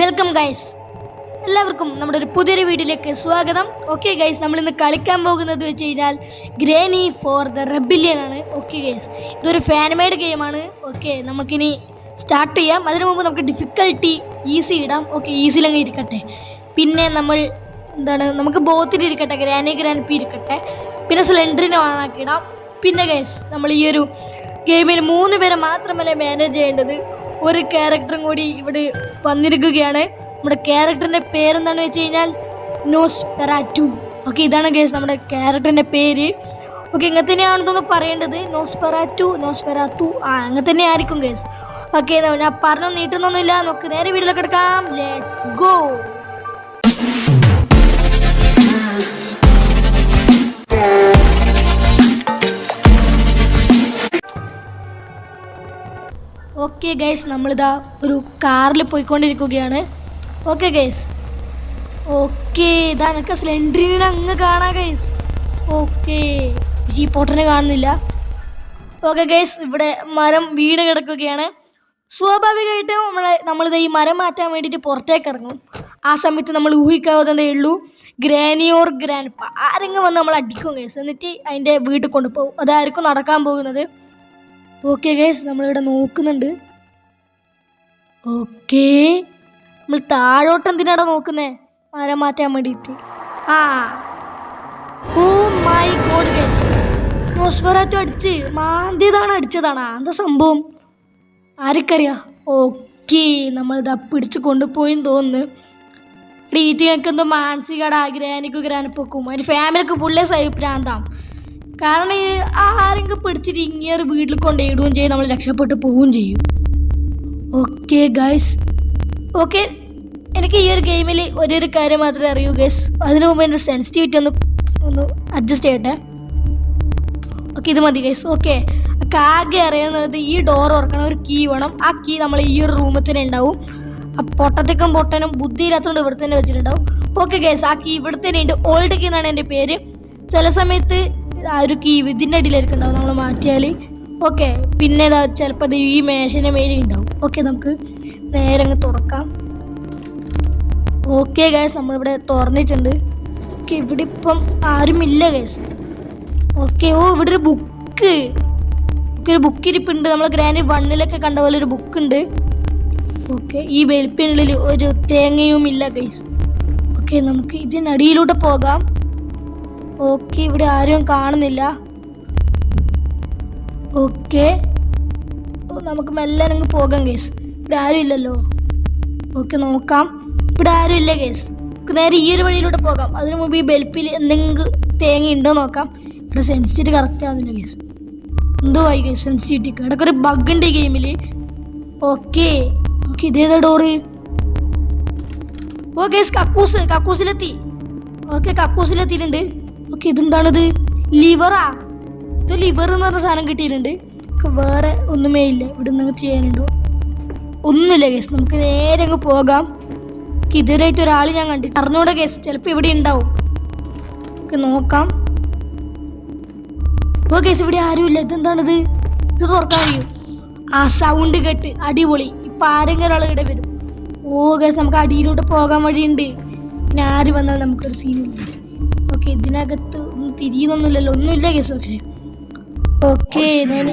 Welcome guys, എല്ലാവർക്കും നമ്മുടെ ഒരു പുതിയൊരു വീഡിയോയിലേക്ക് സ്വാഗതം. ഓക്കെ ഗൈസ്, നമ്മളിന്ന് കളിക്കാൻ പോകുന്നത് വെച്ച് കഴിഞ്ഞാൽ ഗ്രാനി ഫോർ ദ റെബിലിയൻ ആണ്. ഓക്കെ ഗൈസ്, ഇതൊരു ഫാൻ മെയ്ഡ് ഗെയിമാണ്. ഓക്കെ, നമുക്കിനി സ്റ്റാർട്ട് ചെയ്യാം. അതിനു മുമ്പ് നമുക്ക് ഡിഫിക്കൽട്ടി ഈസി ഇടാം. ഓക്കെ, ഈസിയിലങ്ങ് ഇരിക്കട്ടെ. പിന്നെ നമുക്ക് ബോത്തിലിരിക്കട്ടെ, ഗ്രാൻഡ് പി ഇരിക്കട്ടെ. പിന്നെ സ്ലെൻഡറിനെ ഓണാക്കി ഇടാം. പിന്നെ ഗൈസ്, നമ്മൾ ഈ ഒരു ഗെയിമിൽ 3 പേരെ മാത്രമല്ല മാനേജ് ചെയ്യേണ്ടത്. ഒരു ക്യാരക്ടറും കൂടി ഇവിടെ വന്നിരിക്കുകയാണ്. നമ്മുടെ ക്യാരക്ടറിൻ്റെ പേരെന്താണെന്ന് വെച്ച് കഴിഞ്ഞാൽ നോസ്ഫെറാറ്റു. ഓക്കെ, ഇതാണ് ഗൈസ് നമ്മുടെ ക്യാരക്ടറിൻ്റെ പേര്. ഓക്കെ, ഇങ്ങനെ തന്നെയാണെന്നൊന്ന് പറയേണ്ടത്. നോസ്ഫെറാറ്റു അങ്ങനെ തന്നെ ആയിരിക്കും ഗൈസ്. ഓക്കെ, ഞാൻ പറഞ്ഞു നീട്ടുന്നൊന്നുമില്ല, നമുക്ക് നേരെ വീട്ടിലേക്ക് എടുക്കാം. Let's go. ഓക്കെ ഗൈസ്, നമ്മളിതാ ഒരു കാറിൽ പോയിക്കൊണ്ടിരിക്കുകയാണ്. ഓക്കെ ഗൈസ്, ഓക്കെ ഇതാ എനിക്ക് സ്ലെൻഡറിനെ അങ്ങ് കാണാം ഗൈസ്. ഓക്കെ, പക്ഷേ ഈ പൊട്ടനെ കാണുന്നില്ല. ഓക്കെ ഗൈസ്, ഇവിടെ മരം വീണ് കിടക്കുകയാണ്. സ്വാഭാവികമായിട്ടും നമ്മളിത് ഈ മരം മാറ്റാൻ വേണ്ടിയിട്ട് പുറത്തേക്ക് ഇറങ്ങും. ആ സമയത്ത് നമ്മൾ ഊഹിക്കാവുന്നതേ ഉള്ളൂ, ഗ്രാനി ഓർ ഗ്രാൻഡ്പ ആരെങ്കിലും വന്ന് നമ്മൾ അടിക്കും ഗൈസ്. എന്നിട്ട് അതിൻ്റെ വീട്ടിൽ കൊണ്ടുപോകും. അതായിരിക്കും നടക്കാൻ പോകുന്നത്. ഓക്കെ ഗൈസ്, നമ്മളിവിടെ നോക്കുന്നുണ്ട്. ഓക്കെ, നമ്മൾ താഴോട്ട് എന്തിനാടാ നോക്കുന്നേ? മരം മാറ്റാൻ വേണ്ടിയിട്ട്. Oh my god guys, Nosferatu അടിച്ചതാണ്. എന്താ സംഭവം ആർക്കറിയാം. ഓക്കെ, നമ്മളിതാ പിടിച്ച് കൊണ്ടുപോയെന്ന് തോന്നുന്നു. ഡീറ്റിങ്ങൾക്ക് എന്തോ മാനസികടാ, ഗ്രാനിപ്പൊക്കും അതിൻ്റെ ഫാമിലിക്ക് ഫുള്ളേ പ്രാന്താം. കാരണം ആരെങ്കിലും പിടിച്ചിട്ട് ഇങ്ങനെ വീട്ടിൽ കൊണ്ടുപോയിടുകയും ചെയ്യും, നമ്മൾ രക്ഷപ്പെട്ട് പോവുകയും ചെയ്യും. ഓക്കെ ഗൈസ്, ഓക്കെ എനിക്ക് ഈ ഒരു ഗെയിമിൽ ഒരു കാര്യം മാത്രമേ അറിയൂ ഗൈസ്. അതിനു മുമ്പ് എൻ്റെ സെൻസിറ്റിവിറ്റി ഒന്ന് അഡ്ജസ്റ്റ് ചെയ്യട്ടെ. ഓക്കെ, ഇത് മതി ഗൈസ്. ഓക്കെ, ആകെ അറിയാവുന്നത് ഈ ഡോർ ഓർക്കണം, ഒരു കീ വേണം. ആ കീ നമ്മൾ ഈ ഒരു റൂമിൽ തന്നെ ഉണ്ടാവും. ആ പൊട്ടനും ബുദ്ധിയില്ലാത്തതുകൊണ്ട് ഇവിടെ തന്നെ വെച്ചിട്ടുണ്ടാവും. ഓക്കെ ഗൈസ്, ആ കീ ഇവിടെ തന്നെ ഉണ്ട്. ഓൾഡ് കീ എന്നാണ് എൻ്റെ പേര്. ചില സമയത്ത് ആ ഒരു കീ ഇതിൻ്റെ അടിയിലായിരിക്കും ഉണ്ടാവും നമ്മൾ മാറ്റിയാൽ. ഓക്കെ, പിന്നെ ചിലപ്പോൾ അത് ഈ മേശൻ്റെ മേലെ ഉണ്ടാവും. ഓക്കെ, നമുക്ക് നേരെ അങ്ങ് തുറക്കാം. ഓക്കെ ഗൈസ്, നമ്മളിവിടെ തുറന്നിട്ടുണ്ട്. ഓക്കെ, ഇവിടെ ഇപ്പം ആരുമില്ല ഗൈസ്. ഓക്കെ, ഇവിടെ ഒരു ബുക്ക് ഇരിപ്പുണ്ട്. നമ്മൾ ഗ്രാനി 1 കണ്ട പോലെ ഒരു ബുക്ക് ഉണ്ട്. ഓക്കെ, ഈ വെൽപ്പിനുള്ളിൽ ഒരു തേങ്ങയും ഇല്ല ഗൈസ്. ഓക്കെ, നമുക്ക് ഇതിനടിയിലൂടെ പോകാം. ഓക്കെ, ഇവിടെ ആരും കാണുന്നില്ല. ഓക്കെ, നമുക്ക് മെല്ലെ അങ്ങ് പോകാം ഗൈസ്. ഇവിടെ ആരും ഇല്ലല്ലോ. ഓക്കെ, നോക്കാം. ഇവിടെ ആരും ഇല്ല ഗൈസ്. നേരെ ഈ ഒരു വഴിയിലൂടെ പോകാം. അതിനു മുമ്പ് ഈ ബെൽപ്പിൽ എന്തെങ്കിലും തേങ്ങ ഉണ്ടോ നോക്കാം. ഇവിടെ സെൻസിറ്റിവിറ്റി കറക്റ്റ് ആവുന്നില്ല ഗൈസ്. എന്തോ ആയി ഗൈസ് സെൻസിറ്റിവിറ്റിക്ക്. ഇടയ്ക്ക് ഒരു ബഗ് ഉണ്ട് ഈ ഗെയിമിൽ. ഓക്കെ, ഇതേതാ ഡോറ്? ഓ ഗൈസ്, കക്കൂസിലെത്തി. ഓക്കെ, കക്കൂസിലെത്തിയിട്ടുണ്ട്. ഓക്കെ, ഇതെന്താണിത്? ലിവറാ? ഇത് ലിവർ എന്ന് പറഞ്ഞ സാധനം കിട്ടിയിട്ടുണ്ട്. വേറെ ഒന്നുമേ ഇല്ല. ഇവിടെ നിന്ന് ചെയ്യാനുണ്ടോ? ഒന്നുമില്ല ഗേസ്. നമുക്ക് നേരെ അങ്ങ് പോകാം. ഇതുവരെയായിട്ട് ഒരാൾ ഞാൻ കണ്ടിട്ട് അറിഞ്ഞൂടെ ഗേസ്. ചിലപ്പോൾ ഇവിടെ ഉണ്ടാവും. ഓക്കെ, നോക്കാം. ഓ ഗേസ്, ഇവിടെ ആരുമില്ല. ഇതെന്താണിത്? ഇത് തുറക്കാൻ കഴിയും. ആ സൗണ്ട് കേട്ട് അടിപൊളി. ഇപ്പം ആരെങ്കിലും ഒരാൾ ഇവിടെ വരും. ഓ ഗേസ്, നമുക്ക് അടിയിലോട്ട് പോകാൻ വഴിയുണ്ട്. പിന്നെ ആര് വന്നാൽ നമുക്കൊരു സീനില്ല. ഓക്കെ, ഇതിനകത്ത് ഒന്നും തിരിയുന്നൊന്നുമില്ലല്ലോ. ഒന്നുമില്ല കേസ്. പക്ഷേ ഓക്കെ, ഞാൻ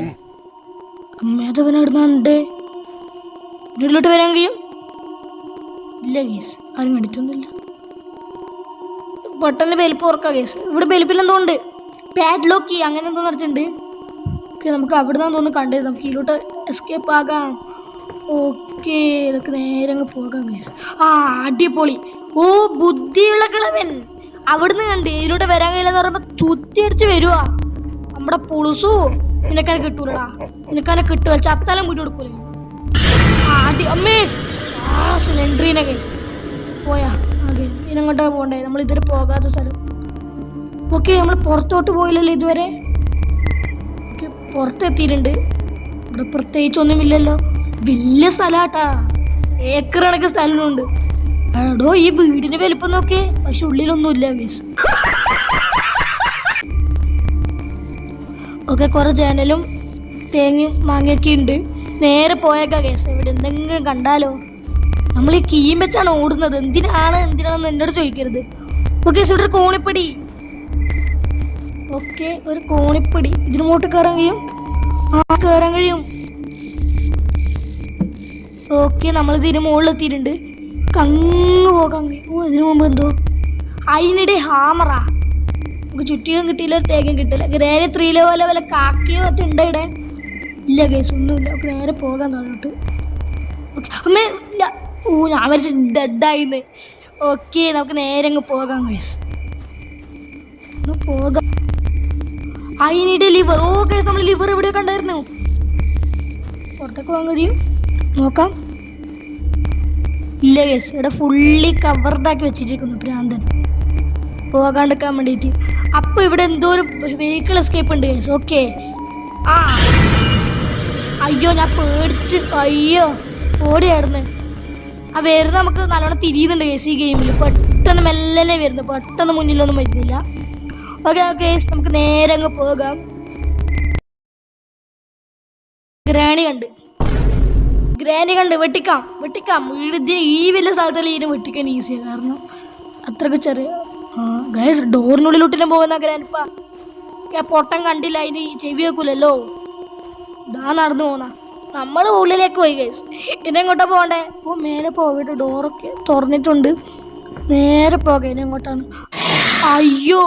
അമ്മേതവനടുന്നുണ്ട്. വീട്ടിലോട്ട് വരാൻ കഴിയും? ഇല്ല കേസ്, ആരും കണ്ടിട്ടൊന്നുമില്ല. പെട്ടെന്ന് ബെൽപ്പ് ഓർക്കാം കേസ്. ഇവിടെ ബെൽപ്പിൽ എന്തോ ഉണ്ട്, പാഡ്ലോക്ക് അങ്ങനെ എന്തോ നടത്തിട്ടുണ്ട്. ഓക്കെ, നമുക്ക് അവിടെ നിന്നാണ് തോന്നുന്നു കണ്ടത്. നമുക്ക് ഇതിലോട്ട് എസ്കേപ്പ് ആകാം. ഓക്കെ, ഇതൊക്കെ നേരെ അങ്ങ് പോകാം കേസ്. അടിപൊളി. ഓ ബുദ്ധിയുള്ള കിളവൻ. അവിടുന്ന് കണ്ട് ഇതിലൂടെ വരാൻ കഴിയില്ലെന്ന് പറയുമ്പോൾ ചുറ്റി അടിച്ച് വരുവാ. നമ്മുടെ പുളുസു നിനക്കനെ കിട്ടൂലടാ. നിനക്കനെ കിട്ടുക ചത്താലും വീട്ടിൽ കൊടുക്കൂലേ. അമ്മേ, സിലിണ്ടറിനെ കേസ് പോയാ. അതെ, ഇതിനങ്ങോട്ടാ പോകണ്ടേ? നമ്മൾ ഇതുവരെ പോകാത്ത സ്ഥലം. ഓക്കെ, നമ്മൾ പുറത്തോട്ട് പോയില്ലല്ലോ ഇതുവരെ. ഓക്കെ, പുറത്തെത്തിയിട്ടുണ്ട്. ഇവിടെ പ്രത്യേകിച്ചൊന്നുമില്ലല്ലോ. വലിയ സ്ഥലമാട്ടാ, ഏക്കർ കണക്ക് സ്ഥലമുണ്ട്. എടോ, ഈ വീടിന്റെ വലുപ്പം നോക്കേ. പക്ഷെ ഉള്ളിലൊന്നുമില്ല ഗൈസ്. ഓക്കെ, കുറെ ജനലും തേങ്ങയും മാങ്ങയൊക്കെ ഉണ്ട്. നേരെ പോയേക്കാം ഗൈസ്. ഇവിടെ എന്തെങ്കിലും കണ്ടാലോ. നമ്മൾ ഈ കീം വെച്ചാണ് ഓടുന്നത്. എന്തിനാണെന്ന് എന്നോട് ചോദിക്കരുത്. ഓക്കെ ഇവിടെ ഒരു കോണിപ്പടി. ഓക്കെ ഒരു കോണിപ്പടി. ഇതിന് മുകളിൽ കയറാൻ കഴിയും. കയറാൻ കഴിയും. ഓക്കെ നമ്മൾ ഇതിന് മുകളിലെത്തിയിട്ടുണ്ട്. കങ്ങ് പോകാൻ കഴിയും. ഇതിനു മുമ്പ് എന്തോ അതിനിടെ ഹാമറാ. നമുക്ക് ചുറ്റിയും കിട്ടിയില്ല, തേക്കും കിട്ടില്ല. ഗ്രേന് 3 ലെവലെ വല്ല കാക്കിയോ മറ്റും ഉണ്ട് ഇവിടെ. ഇല്ല കേസ് ഒന്നുമില്ല. നമുക്ക് നേരെ പോകാൻ താഴോട്ട്. ഓക്കെ അമ്മേ ഇല്ല. ഞാൻ വരച്ച് ഡെഡായിന്ന്. ഓക്കെ നമുക്ക് നേരെ അങ്ങ് പോകാം കേസ്. പോകാം. അതിനിടെ ലിവർ. ഓക്കെ നമ്മൾ ലിവർ എവിടെയോ കണ്ടായിരുന്നു. പുറത്തേക്ക് പോകാൻ കഴിയും. നോക്കാം. ഇല്ല കേസ് ഇവിടെ ഫുള്ളി കവർഡാക്കി വെച്ചിരിക്കുന്നു ഭ്രാന്തൻ പോകാണ്ടിരിക്കാൻ വേണ്ടിയിട്ട്. അപ്പോൾ ഇവിടെ എന്തോ ഒരു വെഹിക്കിൾ എസ്കേപ്പ് ഉണ്ട് കേസ്. ഓക്കെ അയ്യോ ഞാൻ പേടിച്ച് അയ്യോ ഓടിയായിരുന്നു. വരുന്ന നമുക്ക് നല്ലോണം തിരിയുന്നുണ്ട് കേസ് ഈ ഗെയിമിൽ. പെട്ടെന്ന് മെല്ലനെ വരുന്നു, പെട്ടെന്ന് മുന്നിലൊന്നും വരുന്നില്ല. ഓക്കെ കേസ് നമുക്ക് നേരെ അങ്ങ് പോകാം. ഗ്രാണി കണ്ട് വെട്ടിക്കാം. ഈ വലിയ സ്ഥലത്തല്ല ഇതിനെ വെട്ടിക്കാൻ ഈസിയാണ്. കാരണം അത്രക്ക് ചെറിയ ഗൈസ് ഡോറിനുള്ളിലോട്ടിലും പോകുന്ന ഗ്രാൻഡ്പാ. പൊട്ടം കണ്ടില്ല, അതിന് ചെവി വെക്കൂലല്ലോ. ഇതാ നടന്നു പോന്ന നമ്മൾ ഉള്ളിലേക്ക് പോയി ഗൈസ്. ഇനി എങ്ങോട്ടാ പോകണ്ടേ? മേലെ പോയിട്ട് ഡോറൊക്കെ തുറന്നിട്ടുണ്ട്. നേരെ പോകാം. ഇനി എങ്ങോട്ടാണ്? അയ്യോ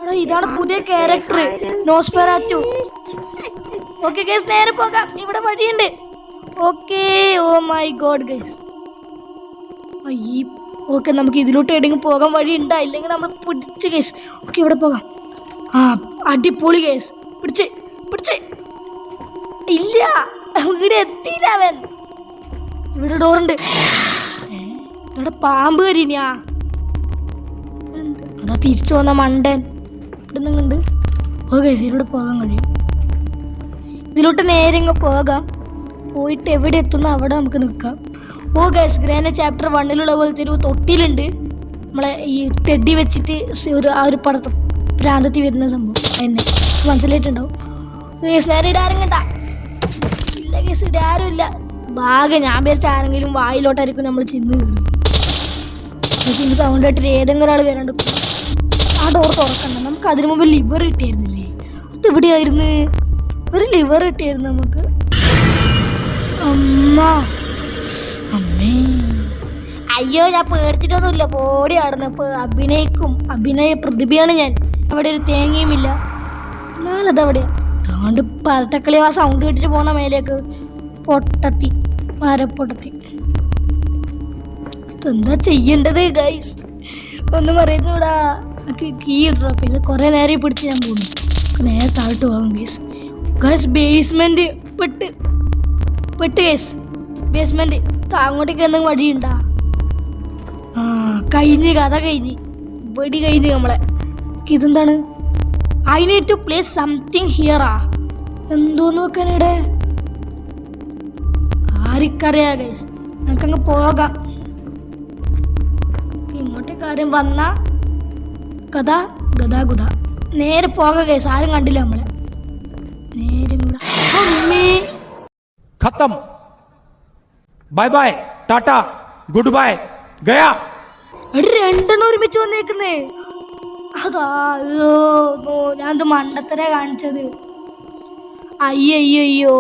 എടാ ഇതാണ് പുതിയ ക്യാരക്ടർ നോസ്ഫെറാറ്റു. ഓക്കെ ഗൈസ് നേരെ പോകാം. ഇവിടെ വഴിയുണ്ട്. Okay oh my god guys. Okay നമുക്ക് ഇതിലോട്ട് എവിടെയെങ്കിലും പോകാൻ വഴി ഉണ്ടാ, ഇല്ലെങ്കിൽ നമ്മൾ പിടിച്ച് കേസ്. ഓക്കെ ഇവിടെ പോകാം. അടിപൊളി കേസ്. പിടിച്ച് ഇല്ല ഇവിടെ എത്തിയില്ല അവൻ. ഇവിടെ ഡോറുണ്ട്. ഇവിടെ പാമ്പ് കരിഞ്ഞാ. അതാ തിരിച്ചു വന്ന മണ്ടൻ ഇവിടെ നിന്നുണ്ട്. ഓക്കെ ഇതിലൂടെ പോകാൻ കഴിയും. ഇതിലോട്ട് നേരെ ഇങ്ങ് പോകാം. പോയിട്ട് എവിടെ എത്തുന്നോ അവിടെ നമുക്ക് നിൽക്കാം. ഗൈസ് ഗ്രാൻഡ് ചാപ്റ്റർ 1 പോലത്തെ ഒരു തൊട്ടിലുണ്ട്. നമ്മളെ ഈ ടെഡി വെച്ചിട്ട് ഒരു പടം ഭ്രാന്തത്തിൽ വരുന്ന സംഭവം എന്നെ മനസ്സിലായിട്ടുണ്ടാവും. ഗൈസ് നേരെ ഇടാരും കണ്ട. ഇല്ല ഗൈസ് ഇടാരും ഇല്ല. ഭാഗ്യം. ഞാൻ വിചാരിച്ച ആരെങ്കിലും വായിലോട്ടായിരിക്കും നമ്മൾ ചെന്ന് കയറി. പക്ഷേ സൗണ്ട് ആയിട്ട് ഏതെങ്കിലും ഒരാൾ വരാണ്ട്. ആ ഡോർ തുറക്കണ്ട. നമുക്ക് അതിനു മുമ്പ് ലിവർ കിട്ടിയായിരുന്നില്ലേ? അത് എവിടെയായിരുന്നു? ഒരു ലിവർ കിട്ടിയായിരുന്നു നമുക്ക്. അമ്മേ അയ്യോ ഞാൻ പേടിച്ചിട്ടൊന്നുമില്ല. പോടി ആടുന്നപ്പോൾ അഭിനയ പ്രതിഭയാണ് ഞാൻ. അവിടെ ഒരു തേങ്ങയുമില്ല. ഞാനതവിടെയാ അതുകൊണ്ട് പരട്ടക്കളി ആ സൗണ്ട് കേട്ടിട്ട് പോകുന്ന മേലേക്ക് മരപ്പൊട്ടത്തി. എന്താ ചെയ്യേണ്ടത് ഗൈസ് ഒന്നും പറയുന്നൂടാ. കീ ഇടണം. പിന്നെ കുറേ നേരം പിടിച്ച് ഞാൻ പോകുന്നു. നേരെ താഴ്ത്തു പോകാം ഗൈസ്. ബേസ്മെന്റ് പെട്ട് കേസ്. ബേസ്മെന്റ് അങ്ങോട്ടേക്ക് എന്തെങ്കിലും വഴിയുണ്ടാ? കഥ കഴിഞ്ഞ് വെടി കഴിഞ്ഞ് നമ്മളെ. ഇതെന്താണ്? I need to place something ഹിയറാ. എന്തോന്ന് വെക്കാനിടെ ആർക്കറിയാ ഗൈസ്. നമുക്കങ്ങ് പോകാം. ഇങ്ങോട്ടേക്ക് ആരും വന്ന ഗതാഗുത നേരെ പോകാം ഗൈസ്. ആരും കണ്ടില്ല നമ്മളെ. നേരെ खत्म bye bye ta ta goodbye गया. രണ്ടെണ്ണം ഒരുമിച്ച് വന്നേക്കുന്നേ. അതാ ഞാൻ മണ്ടത്തര കാണിച്ചത്. അയ്യോ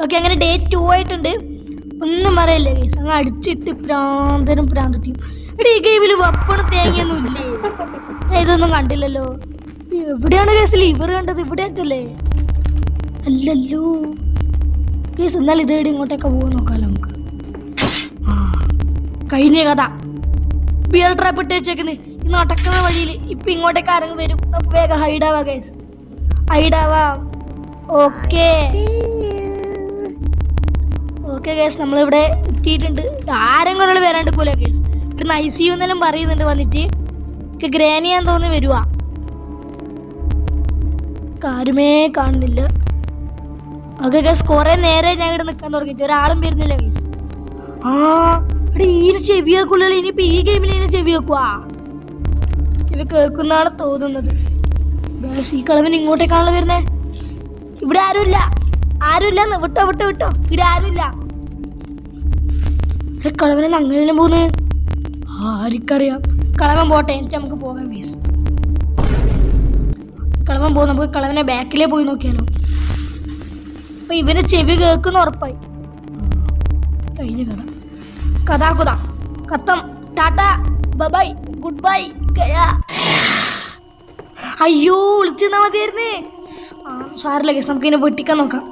ഓക്കെ അങ്ങനെ ഡേ 2 ആയിട്ടുണ്ട്. ഒന്നും പറയല്ലേ ഗൈസ്. അങ്ങ് അടിച്ചിട്ട് പ്രാന്തത്തിയും. എടാ ഈ ഗെയിമിൽ വപ്പണ തേങ്ങയൊന്നും ഇല്ലേ? ഇതൊന്നും കണ്ടില്ലല്ലോ. എവിടെയാണ് കേസ് ലിവർ കണ്ടത്? ഇവിടെ അടുത്തല്ലേ? അല്ലല്ലോ കേസ്. എന്നാൽ ഇതേടെ ഇങ്ങോട്ടേക്ക് പോകാൻ നോക്കാമല്ലോ നമുക്ക്. കഴിഞ്ഞ കഥ ബിയർ ട്രാപ്പ് ഇട്ട് വെച്ചേക്കുന്നത് ഈ നടക്കുന്ന വഴിയിൽ. ഇപ്പൊ ഇങ്ങോട്ടേക്ക് ആരെങ്കിലും വരും. നമുക്ക് വേഗം ഹൈഡാവാ കേസ്. ഹൈഡാവാം. ഓക്കെ കേസ് നമ്മളിവിടെ എത്തിയിട്ടുണ്ട്. ആരെങ്കിലും ഒരാൾ വരാണ്ടിരിക്കൂല കേസ്. ഇവിടെ ICU എന്നെല്ലാം പറയുന്നുണ്ട് വന്നിട്ട്. ഗ്രാനിയാൻ തോന്നി വരുവാ. ആരുമേ കാണുന്നില്ല. ഓക്കെ ഗൈസ് കുറെ നേരെ ഞാൻ ഇവിടെ നിൽക്കാൻ തുടങ്ങിയിട്ട് ഒരാളും വരുന്നില്ല ഗൈസ്. ഇവിടെ ഈന് ചെവി വെക്കുള്ളൂ. ഇനിയിപ്പോ ഈ ഗെയിമിൽ ഇതിനെ ചെവി വെക്കുവാ. ചെവി കേൾക്കുന്നതാണ് തോന്നുന്നത് ഗൈസ്. ഈ കളവിന് ഇങ്ങോട്ടേക്കാണല്ലോ വരുന്നേ. ഇവിടെ ആരുമില്ല. ആരുമില്ല. വിട്ടോ വിട്ടോ വിട്ടോ, ഇവിടെ ആരുമില്ല. ഇവിടെ കളവനെ അങ്ങനെ പോന്ന് ആർക്കറിയാം. കളവൻ പോട്ടെ, എന്നിട്ട് നമുക്ക് പോകാം ഗൈസ്. കളവൻ പോകും. നമുക്ക് കളവനെ ബാക്കിലേ പോയി നോക്കിയാലോ. അപ്പൊ ഇവന് ചെവി കേൾക്കുന്ന ഉറപ്പായി. കഴിഞ്ഞ കഥ. കഥാകുത കത്തം. ടാറ്റ, ബൈ, ഗുഡ് ബൈ, ഗയാ. അയ്യോ, വിളിച്ചിരുന്നാ മതിയായിരുന്നേ. സാറില്ല ഗൈസ്, നമുക്ക് ഇതിനെ വെട്ടിക്കാൻ നോക്കാം.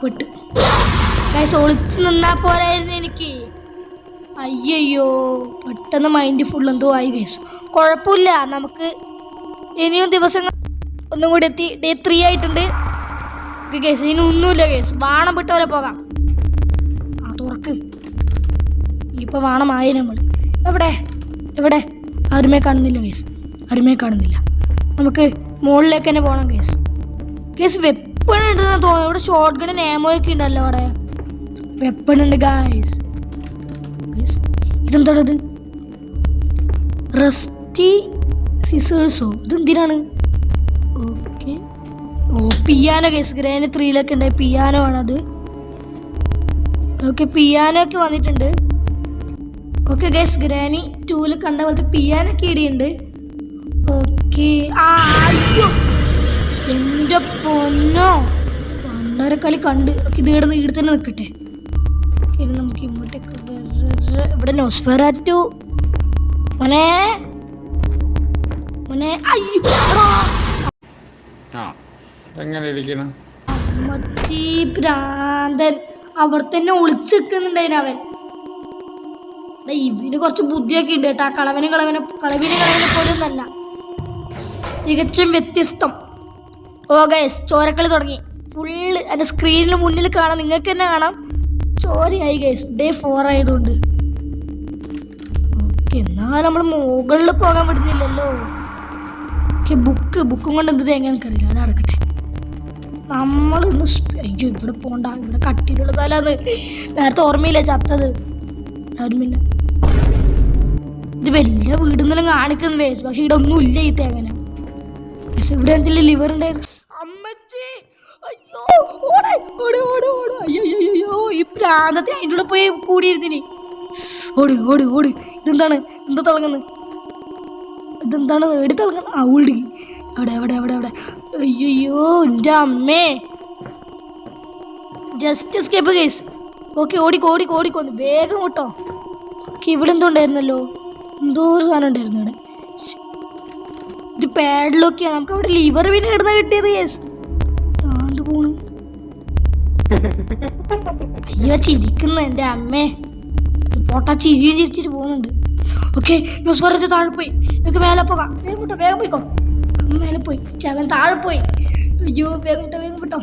പെട്ട് ഗൈസ്. ഒളിച്ച് നിന്നാ പോരായിരുന്നു എനിക്ക്. അയ്യോ, പെട്ടെന്ന് മൈൻഡ് ഫുൾ എന്തോ ആയി ഗൈസ്. കുഴപ്പമില്ല, നമുക്ക് ഇനിയും ദിവസങ്ങൾ ഒന്നും കൂടി എത്തി. ഡേ 3 ആയിട്ടുണ്ട് ഗൈസ്. ഇനി ഒന്നുമില്ല ഗൈസ്. വാണം വിട്ട പോലെ പോകാം. തുറക്ക്. ഇപ്പൊ വാണമായി നമ്മൾ. എവിടെ എവിടെ? ആരുമേ കാണുന്നില്ല ഗൈസ്. ആരുമേ കാണുന്നില്ല. നമുക്ക് മുകളിലേക്ക് തന്നെ പോകണം ഗൈസ്. ഗൈസ് വെപ്പൺ ഉണ്ടെന്ന് തോന്നുന്നു. ഇവിടെ ഷോർട്ട് ഗൺ നേമോയൊക്കെ ഉണ്ടല്ലോ അവിടെ. വെപ്പൺ ഉണ്ട് ഗൈസ്. ഇതെന്താണത്? റസ്റ്റി സിസേഴ്സോ? ഇതെന്തിനാണ്? ഓക്കെ. ഓ, പിയാനോ ഗൈസ്. ഗ്രാനി 3 ഉണ്ടായി പിയാനോ ആണത്. ഓക്കെ, പിയാനോ ഒക്കെ വന്നിട്ടുണ്ട്. ഓക്കെ ഗൈസ്, ഗ്രാനി 2 കണ്ട പോലത്തെ പിയാനോ ഒക്കെ ഇടിയുണ്ട്. ഓക്കെ. അയ്യോ എൻ്റെ പൊന്നോ, പണ്ടരക്കളി കണ്ട്. ഓക്കെ, ഇത് ഇവിടെ തന്നെ നിൽക്കട്ടെ. ഇനി നമുക്ക് ഇങ്ങോട്ടേക്ക് ഇവിടെ നോസ്ഫെറാറ്റു മോനെ മോനെ. അയ്യോ എങ്ങനെ ഇരിക്കണം മച്ചി ഭ്രാന്തൻ. അവിടെ തന്നെ ഒളിച്ചു നിൽക്കുന്നുണ്ടായിരുന്നു അവൻ. ഇവന് കുറച്ച് ബുദ്ധിയൊക്കെ ഉണ്ട് കേട്ടോ. കളവിനെ പോലും നല്ല തികച്ചും വ്യത്യസ്തം. ഓ ഗൈസ്, ചോരക്കളി തുടങ്ങി. ഫുള്ള് എൻ്റെ സ്ക്രീനിന് മുന്നിൽ കാണാം, നിങ്ങൾക്ക് തന്നെ കാണാം. ചോരയായി ഗൈസ്. ഡേ 4 ആയതുകൊണ്ട്. ഓക്കെ, എന്നാൽ നമ്മൾ മുകളിൽ പോകാൻ വിടുന്നില്ലല്ലോ. ഓക്കെ, ബുക്കും കൊണ്ട് എന്ത് തേങ്ങ എനിക്കറിയില്ല. അത് നടക്കട്ടെ. നമ്മൾ ഇന്ന് അയ്യോ ഇവിടെ പോണ്ട. ഇവിടെ കട്ടിയിലുള്ള സ്ഥലമാണ്. നേരത്തെ ഓർമ്മയില്ല ചത്തത്. ഓർമ്മയില്ല. ഇത് വലിയ വീടുന്നെല്ലാം കാണിക്കുന്നുണ്ട് പക്ഷെ ഇവിടെ ഒന്നും ഇല്ല ഈ തേങ്ങന. ഇവിടെ എന്തെങ്കിലും ലിവർ ഉണ്ടായിരുന്നു. അമ്മച്ചി അയ്യോ അയ്യോ, ഈ പ്രാന്തത്തെ അതിൻ്റെ ഉള്ളിൽ പോയി കൂടിയിരുന്നിനി. ഓട് ഓട് ഓട്. ഇതെന്താണ്? എന്താ തിളങ്ങുന്നത്? ഇതെന്താണ്? എടി തിളങ്ങുന്നത്? ആ ഉള്ളി. അവിടെ അവിടെ അവിടെ അവിടെ. അയ്യോ എൻ്റെ അമ്മേ. Just escape guys. ഓക്കെ, ഓടിക്കോന്ന് വേഗം കേട്ടോ. ഓക്കെ, ഇവിടെ എന്തോ ഉണ്ടായിരുന്നല്ലോ. എന്തോ ഒരു സാധനം ഉണ്ടായിരുന്നു ഇവിടെ. ഇത് പാഡിലൊക്കെയാണ്. നമുക്ക് അവിടെ ലിവർ പിന്നെ ഇടുന്ന കിട്ടിയത് ഗൈസ്. താണ്ട് പോണ്. അയ്യോ ചിരിക്കുന്ന എൻ്റെ അമ്മേ. പോട്ടാ ചിരിയും ചിരിച്ചിട്ട് പോകുന്നുണ്ട്. ഓക്കെ, ന്യൂസ് പറഞ്ഞത് താഴെ പോയി. നമുക്ക് മേലെ പോകാം. വേഗം പോയിക്കോ. മേലെ പോയി. അവൻ താഴെ പോയി. അയ്യോ വേഗം വിട്ടോ.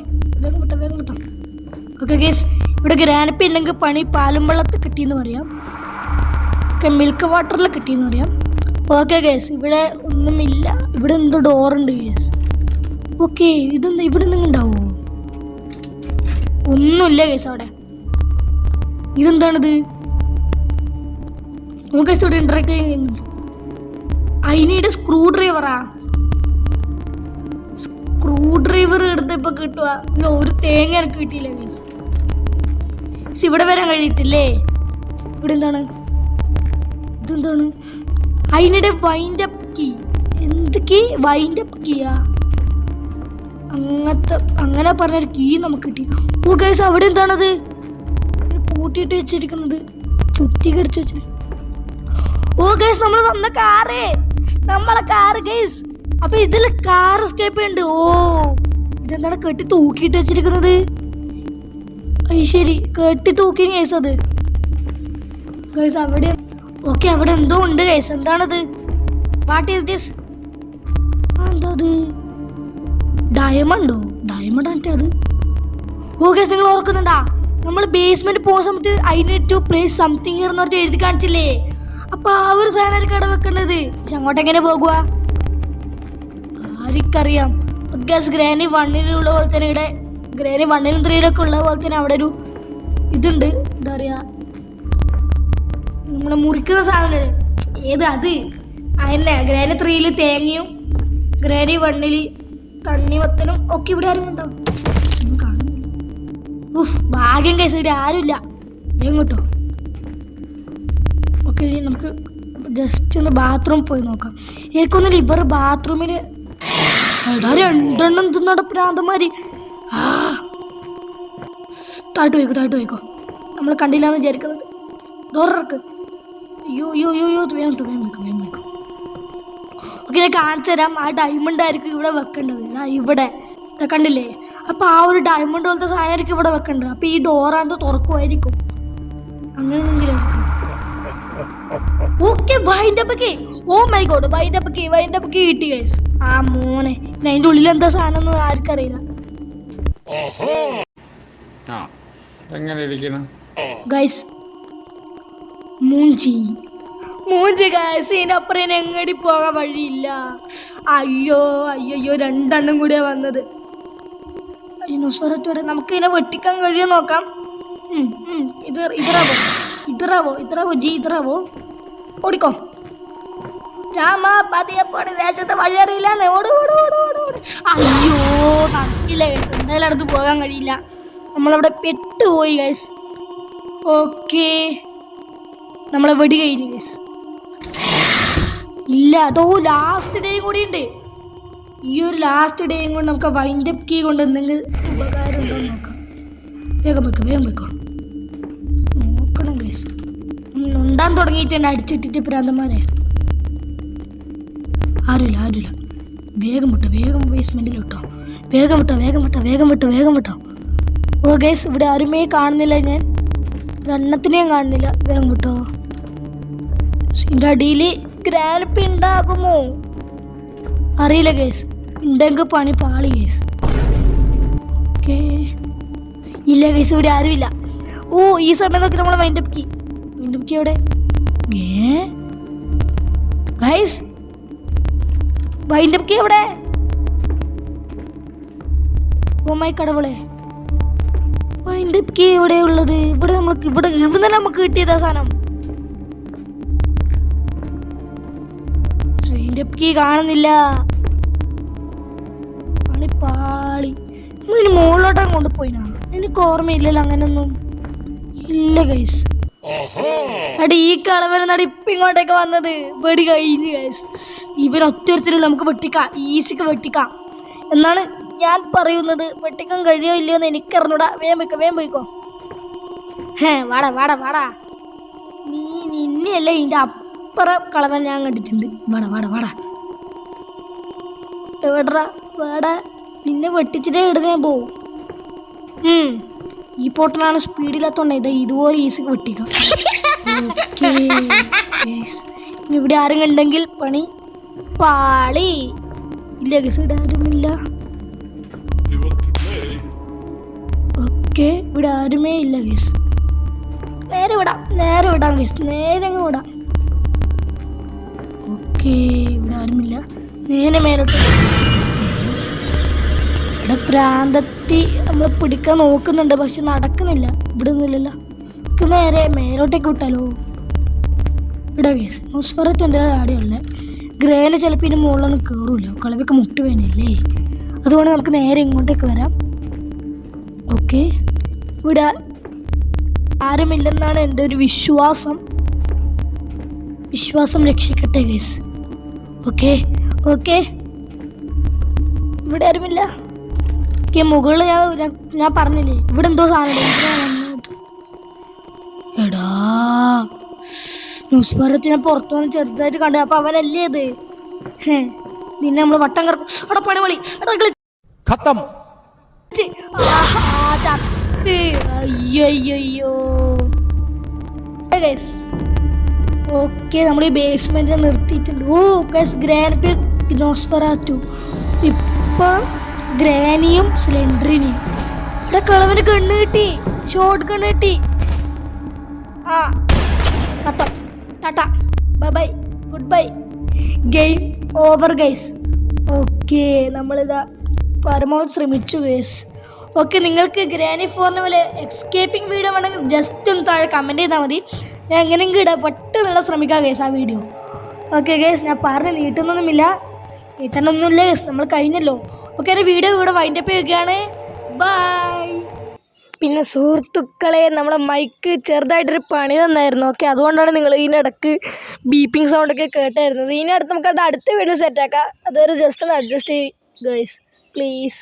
ഓക്കെ ഗൈസ്, ഇവിടെ ഗ്രാനപ്പി ഉണ്ടെങ്കിൽ പണി പാലും വെള്ളത്തിൽ കിട്ടിയെന്ന് പറയാം. ഓക്കെ, മിൽക്ക് വാട്ടറിൽ കിട്ടിയെന്ന് പറയാം. ഓക്കെ ഗൈസ്, ഇവിടെ ഒന്നുമില്ല. ഇവിടെ എന്തോ ഡോറുണ്ട് ഗൈസ്. ഓക്കെ, ഇതെന്താ ഇവിടെ നിങ്ങൾ ഉണ്ടാവുമോ? ഒന്നുമില്ല ഗൈസ് അവിടെ. ഇതെന്താണിത്? നമുക്ക് ഇവിടെ ഇൻട്രാക്ട് ചെയ്യുന്നു. അതിനിടെ സ്ക്രൂ ഡ്രൈവറാ. സ്ക്രൂ ഡ്രൈവർ എടുത്തപ്പോ കിട്ടുക. ഒരു തേങ്ങ എനിക്ക് കിട്ടിയില്ല ഗൈസ്. ഇവിടെ വരാൻ കഴിയത്തില്ലേ? ഇവിടെ എന്താണ്? ഇതെന്താണ്? അതിനിടെ വൈൻഡ് അപ്പ് കീ. എന്ത് കീ? വൈൻഡ് അപ്പ് കീയാ? അങ്ങനെ പറഞ്ഞൊരു കീ നമുക്ക് കിട്ടി. ഓ ഗൈസ്, അവിടെ എന്താണത്? കൂട്ടിയിട്ട് വെച്ചിരിക്കുന്നത്, ചുറ്റി കടിച്ചു വെച്ച. ഓ ഗൈസ്, നമ്മൾ വന്ന നമ്മളെ കാറ് ഗൈസ്. അപ്പൊ ഇതിൽ കാർ എസ്കേപ്പ് ഉണ്ട്. ഓ ഇതെന്താണ് കെട്ടി തൂക്കിയിട്ട് വെച്ചിരിക്കുന്നത്? ശരി, കെട്ടി തൂക്കി ഗൈസ്. അത് ഗൈസ് അവിടെ. ഓക്കെ, അവിടെ എന്തോ ഉണ്ട് ഗൈസ്. എന്താണത്? What is this? എന്താ അത്? ഡയമണ്ടോ? ഡയമണ്ട് ആണ്ടെ അത്. ഓ ഗൈസ്, നിങ്ങൾ ഓർക്കുന്നുണ്ടാ? നമ്മൾ ബേസ്മെന്റ് പോകുന്ന സമയത്ത് I need to place something here എന്ന് പറഞ്ഞ് എഴുതി കാണിച്ചില്ലേ? അപ്പൊ ആ ഒരു സാധനം കട വെക്കേണ്ടത്. പക്ഷെ അങ്ങോട്ട് എങ്ങനെ പോകുക ആർക്കറിയാം. ഗൈസ്, ഗ്രാനി 1-ലുള്ള പോലെ തന്നെ ഇവിടെ ഗ്രാനി 1-ലും 3-ലൊക്കെ ഉള്ള പോലെ തന്നെ അവിടെ ഒരു ഇതുണ്ട്. എന്താ പറയാ, നമ്മളെ മുറിക്കുന്ന സാധനം. ഏത്? അത് അതന്നെ. ഗ്രാനി 3-ല് തേങ്ങയും ഗ്രാനി 1-ല് തണ്ണിമത്തനും ഒക്കെ ഇവിടെ ആരും ഉണ്ടാവും. കാണുന്നില്ല. ഭാഗ്യം കേസ് ഇവിടെ ആരുമില്ല. വേഗം കിട്ടോ. ഓക്കെ, നമുക്ക് ജസ്റ്റ് ഒന്ന് ബാത്റൂം പോയി നോക്കാം. എനിക്കൊന്നില്ല ഇവർ ബാത്റൂമിൽ രണ്ടെണ്ണം തിന്നോടെ പ്രാന്തമാരി. താഴ്ത്തു പോയിക്കോ. നമ്മൾ കണ്ടില്ലാന്ന് വിചാരിക്കുന്നത്. ഡോറർക്ക്. അയ്യോ വേഗം പോയിക്കോ. ഓക്കെ, ഞാൻ കാണിച്ചു തരാം. ആ ഡയമണ്ട് ആയിരിക്കും ഇവിടെ വെക്കേണ്ടത്. ഇവിടെ കണ്ടില്ലേ? അപ്പം ആ ഒരു ഡയമണ്ട് പോലത്തെ സാധനമായിരിക്കും ഇവിടെ വെക്കേണ്ടത്. അപ്പം ഈ ഡോറാണ്ട് തുറക്കുമായിരിക്കും. അങ്ങനെ എന്തെങ്കിലും. Okay, wind up. Oh my god, wind up കിട്ടി ഗൈസ്. ആ മോനെ, അതിൻ്റെ ഉള്ളിൽ എന്താ സാധനം ഒന്നും ആർക്കറിയില്ല. ഗൈസ് മൂഞ്ചി ഗൈസ്, ഇതിനപ്പുറം എങ്ങടി പോകാൻ വഴിയില്ല. അയ്യോ രണ്ടെണ്ണം കൂടിയാ വന്നത്. സ്വരത്തോടെ നമുക്ക് ഇതിനെ വെട്ടിക്കാൻ കഴിയുമോ നോക്കാം. ഇതറാവോ ഓടിക്കോ. രാമ പതിയെ പോടി, ദേശത്തെ വഴി അറിയില്ല. ഓട്. അയ്യോ നടക്കില്ല ഗൈസ്, എന്തായാലും അടുത്ത് പോകാൻ കഴിയില്ല. നമ്മളവിടെ പെട്ടുപോയി ഗൈസ്. ഓക്കെ, നമ്മളെ വെടി കഴിഞ്ഞു ഗൈസ്. ഇല്ല, അതോ ലാസ്റ്റ് ഡേയും കൂടി ഉണ്ട്. ഈ ഒരു ലാസ്റ്റ് ഡേയും കൊണ്ട് നമുക്ക് വൈൻഡപ്പ് കീ കൊണ്ട് എന്തെങ്കിലും ഉപകാരം ഉണ്ടോ എന്ന് നോക്കാം. വേഗം വെക്കോ. നോക്കണം ഗൈസ്, ഉണ്ടാൻ തുടങ്ങിയിട്ടുണ്ട്. അടിച്ചിട്ടിട്ട് പ്രാന്തന്മാരെ. ആരുമില്ല. വേഗം ബേസ്മെന്റിൽ വിട്ടോ. വേഗം വിട്ടോ. ഓ ഗൈസ്, ഇവിടെ ആരുമേ കാണുന്നില്ല. ഞാൻ ഒരെണ്ണത്തിനെയും കാണുന്നില്ല. വേഗം വിട്ടോ. ഇതിൻ്റെ അടിയിൽ ഗ്രാനപ്പി ഉണ്ടാകുമോ അറിയില്ല ഗൈസ്. ഉണ്ടെങ്കിൽ പണി പാളി ഗൈസ്. ഓക്കെ, ഇല്ല ഗൈസ്, ഇവിടെ ആരുമില്ല. ഓ, ഈ സമയം നോക്കി നമ്മളെ വൈൻഡപ്പ് കീ എവിടെ? ഗൈസ്, വൈൻഡപ്പ് കീ എവിടെ? ഓ മൈ കടവുളെ, വൈൻഡപ്പ് കീ എവിടെ ഉള്ളത്? ഇവിടെ നമുക്ക് കിട്ടിയതാ സാധനം. വൈൻഡപ്പ് കീ കാണുന്നില്ല. പാളി. നമ്മളിനി മുകളിലോട്ടാണ് കൊണ്ടുപോയിനാ? എനിക്ക് ഓർമ്മയില്ലല്ലോ അങ്ങനൊന്നും. ഇല്ല ഗൈസ്. ഈ കളവനാണ് ഇപ്പം ഇങ്ങോട്ടേക്ക് വന്നത്. വെടി കഴിഞ്ഞ് ഗൈസ്. ഇവൻ ഒത്തിരത്തിലുള്ള നമുക്ക് വെട്ടിക്കാം, ഈസിക്ക് വെട്ടിക്കാം എന്നാണ് ഞാൻ പറയുന്നത്. വെട്ടിക്കാൻ കഴിയോ ഇല്ലയോ എന്ന് എനിക്കറിഞ്ഞൂടാ. വേഗം പോയിക്കോ. വാടാ. നിന്നെയല്ലേ ഇതിൻ്റെ അപ്പുറം കളവൻ ഞാൻ കണ്ടിട്ടുണ്ട്. വാടാ. എവിടാ? നിന്നെ വെട്ടിച്ചിട്ടേ ഇടുന്ന ഞാൻ പോവും. ഈ പോട്ടനാണ് സ്പീഡില്ലാത്തോണ്ടേ ഇതുപോലെ ഈസിക്ക് വെട്ടിക്കാം. ഓക്കെ, ഇവിടെ ആരും കണ്ടെങ്കിൽ പണി പാളി. ഇല്ല ഗസ്, ഇവിടെ ആരുമില്ല. ഓക്കെ, ഇവിടെ ആരുമേ ഇല്ല ഗസ്. നേരെ വിടാം ഗസ്, നേരെ അങ്ങ് വിടാം. ഓക്കെ, ഇവിടെ ആരുമില്ല. നേരെ മേലോട്ട്. ഇവിടെ പ്രാന്തത്തി നമ്മൾ പിടിക്കാൻ നോക്കുന്നുണ്ട്, പക്ഷെ നടക്കുന്നില്ല. ഇവിടെ ഒന്നുമില്ലല്ലോ. നേരെ മേലോട്ടേക്ക് വിട്ടാലോ? ഇവിടെ കേസ് നോസ്ഫറത്ത് എൻ്റെ ആടെയുള്ളത്. ഗ്രേന് ചിലപ്പോൾ ഇതിന് മുകളിലൊന്നും കയറില്ല, കളവൊക്കെ മുട്ട് വേണല്ലേ. അതുകൊണ്ട് നമുക്ക് നേരെ ഇങ്ങോട്ടേക്ക് വരാം. ഓക്കെ, ഇവിടെ ആരുമില്ലെന്നാണ് എൻ്റെ ഒരു വിശ്വാസം. രക്ഷിക്കട്ടെ കേസ്. ഓക്കെ, ഇവിടെ ആരുമില്ല. മുകളിൽ ഞാൻ പറഞ്ഞില്ലേ ഇവിടെ എന്തോ സാധനം. എടാ, നുസ്വരത്തിനെ പുറത്തു വന്ന് ചെറുതായിട്ട് കണ്ടു. അപ്പൊ അവനല്ലേ ഇത്? നിന്നെ നമ്മൾ വട്ടം കറക്കും. അവിടെ പണിവളി ചത്ത്. അയ്യോ. ഓക്കെ, നമ്മൾ ഈ ബേസ്മെന്റിൽ നിർത്തിയിട്ടുണ്ട്. ഓ ഗൈസ്, ഗ്രാൻഡ് നോസ്ഫെറാറ്റു. ഇപ്പൊ ഗ്രാനിയും സ്ലെൻഡറിനെയും. ഇവിടെ കളവന് കണ്ണ് കിട്ടി, ഷോർട്ട് കണ്ണ് കിട്ടി. കത്തം. Tata, bye, good bye. Game over guys. Okay, നമ്മളിതാ പരമാവധി ശ്രമിച്ചു ഗൈസ്. ഓക്കെ, നിങ്ങൾക്ക് ഗ്രാനി 4 വല്ല എസ്കേപ്പിംഗ് വീഡിയോ വേണമെങ്കിൽ ജസ്റ്റ് ഒന്ന് താഴെ കമൻറ്റ് ചെയ്താൽ മതി. ഞാൻ എങ്ങനെയെങ്കിലും ഇടാം, പെട്ടെന്നുള്ള ശ്രമിക്കാം ഗൈസ് ആ വീഡിയോ. ഓക്കെ ഗൈസ്, ഞാൻ പറഞ്ഞ് നീട്ടുന്നൊന്നുമില്ല ഗൈസ്, നമ്മൾ കഴിഞ്ഞല്ലോ. ഓക്കെ എൻ്റെ വീഡിയോ ഇവിടെ വൈൻഡപ്പ് ചെയ്യുകയാണ്. ബൈ. പിന്നെ സുഹൃത്തുക്കളെ, നമ്മളെ മൈക്ക് ചെറുതായിട്ടൊരു പണി തന്നായിരുന്നു. ഓക്കെ, അതുകൊണ്ടാണ് നിങ്ങൾ ഇതിനിടക്ക് ബീപ്പിംഗ് സൗണ്ടൊക്കെ കേട്ടായിരുന്നത്. ഇതിനടുത്ത് നമുക്കത് അടുത്ത വീഡിയോ സെറ്റാക്കാം. അതൊരു ജസ്റ്റ് ഒന്ന് അഡ്ജസ്റ്റ് ചെയ്യും ഗൈസ്, പ്ലീസ്.